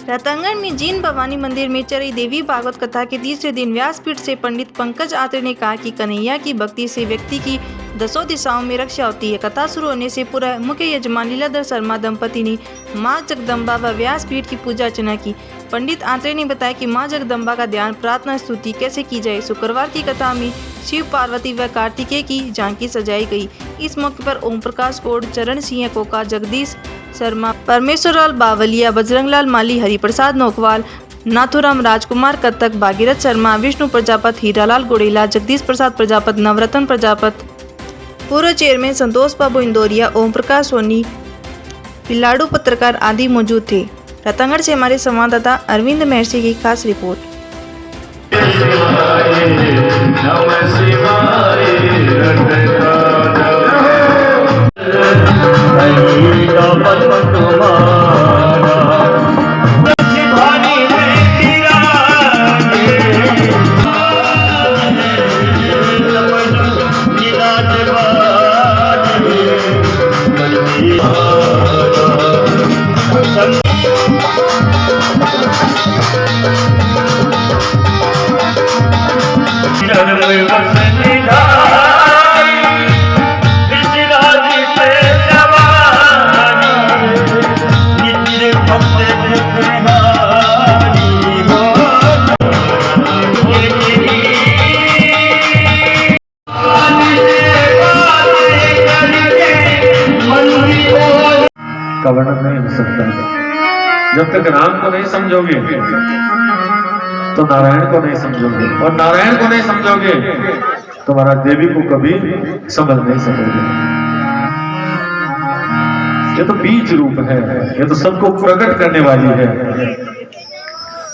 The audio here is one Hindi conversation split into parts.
रतंगड़ में जीन भवानी मंदिर में चली देवी भागवत कथा के तीसरे दिन व्यासपीठ से पंडित पंकज आत्रे ने कहा कि कन्हैया की भक्ति से व्यक्ति की दसों दिशाओं में रक्षा होती है। कथा शुरू होने से पूर्व मुख्य यजमान लीलाधर शर्मा दंपति ने माँ जगदम्बा व व्यासपीठ की पूजा अर्चना की। पंडित आत्रे ने बताया कि माँ जगदम्बा का ध्यान प्रार्थना स्तुति कैसे की जाए। शुक्रवार की कथा में शिव पार्वती व कार्तिकेय की झांकी सजाई गई। इस मौके पर ओम प्रकाश कोड, चरण सिंह कोका, जगदीश शर्मा, परमेश्वरलाल बावलिया, बजरंगलाल माली, हरिप्रसाद नोकवाल, नाथुराम राजकुमार कत्तक, भागीरथ शर्मा, विष्णु प्रजापत, हीरालाल गुड़ेला, जगदीश प्रसाद प्रजापत, नवरत्न प्रजापत, पूर्व चेयरमैन संतोष बाबू इंदौरिया, ओम प्रकाश सोनी, पिल्लाड़ू पत्रकार आदि मौजूद थे। रतंगड़ से हमारे संवाददाता अरविंद महर्षि की खास रिपोर्ट। का वर्णन नहीं हो सकता है। जब तक राम को नहीं समझोगे तो नारायण को नहीं समझोगे, और नारायण को नहीं समझोगे तो महाराज देवी को कभी समझ नहीं सकोगे। ये तो बीज रूप है, ये तो सबको प्रकट करने वाली है।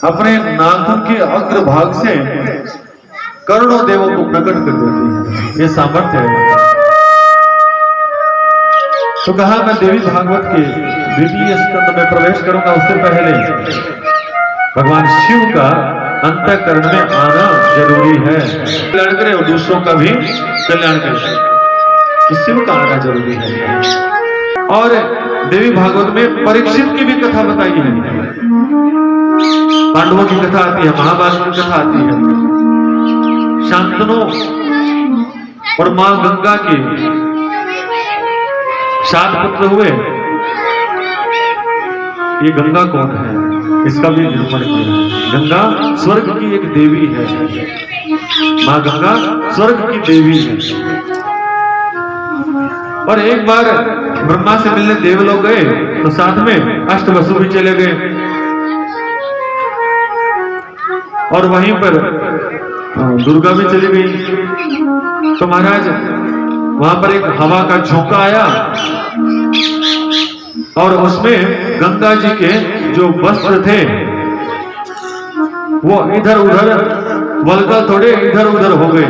अपने नाखून के अग्रभाग से करोड़ों देवों को प्रकट कर देती है, ये सामर्थ्य है। तो कहा मैं देवी भागवत के द्वितीय स्कंद में प्रवेश करूंगा, उससे पहले भगवान शिव का अंतःकरण में आना जरूरी है। कल्याण करे और दूसरों का भी कल्याण करे, तो शिव का आना जरूरी है। और देवी भागवत में परीक्षित की भी कथा बताई है। पांडवों की कथा आती है, महाभारत की कथा आती है, शांतनु और मां गंगा के 7 पुत्र हुए। ये गंगा कौन है, इसका भी निरूपण किया। गंगा स्वर्ग की एक देवी है, मां गंगा स्वर्ग की देवी है। और एक बार ब्रह्मा से मिलने देवलोक गए तो साथ में अष्टवसु भी चले गए, और वहीं पर दुर्गा भी चली गई। तो महाराज वहां पर एक हवा का झोंका आया और उसमें गंगा जी के जो वस्त्र थे वो इधर उधर वल्गा थोड़े इधर उधर हो गए।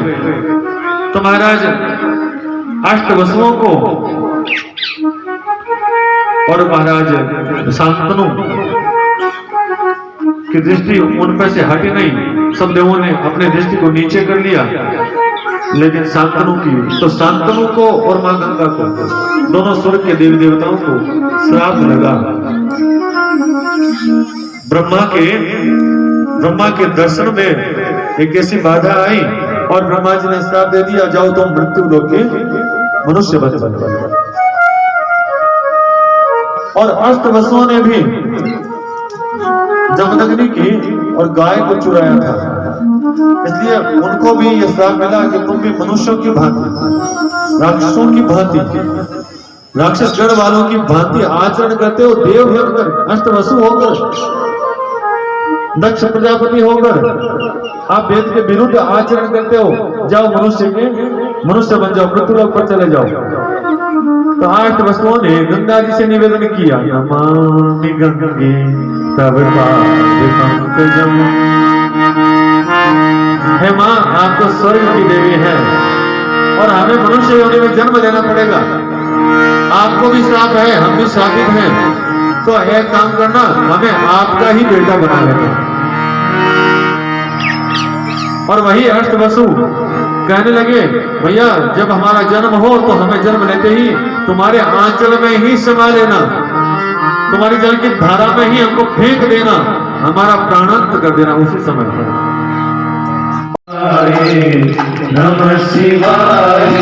तो महाराज अष्टवसुओं को और महाराज शांतनु की दृष्टि उन पर से हटी नहीं। सब देवों ने अपने दृष्टि को नीचे कर लिया, लेकिन शांतनु की, तो शांतनु को और मां गंगा को, दोनों स्वर्ग के देवी देवताओं को श्राप लगा। ब्रह्मा के दर्शन में एक ऐसी बाधा आई और ब्रह्मा जी ने श्राप दे दिया, जाओ तुम मृत्यु लोक के मनुष्य बन जाओ। और अष्टवसुओं ने भी जमदग्नि की और गाय को चुराया था, इसलिए उनको भी यह श्राप मिला कि तुम भी मनुष्यों की भांति, राक्षसों की भांति, राक्षस गण वालों की भांति आचरण करते हो। देव बनकर, अष्टवसु होकर, दक्ष प्रजापति होकर आप वेद के विरुद्ध आचरण करते हो। जाओ मनुष्य बन जाओ, मृत्युलोक पर चले जाओ। तो अष्टवसुओं ने गंगा जी से निवेदन किया, नमामि गंगे तव पाद पंकजम। हे मां, आप तो स्वर्ग की देवी हैं और हमें मनुष्य योनि में जन्म लेना पड़ेगा। आपको भी श्राप है, हम भी श्रापित हैं, तो एक काम करना, हमें आपका ही बेटा बना लेना। और वही अष्टवसु कहने लगे, भैया जब हमारा जन्म हो तो हमें जन्म लेते ही तुम्हारे आंचल में ही समा लेना, तुम्हारी जल की धारा में ही हमको फेंक देना, हमारा प्राणांत कर देना उसी समय पर। नमः शिवाय।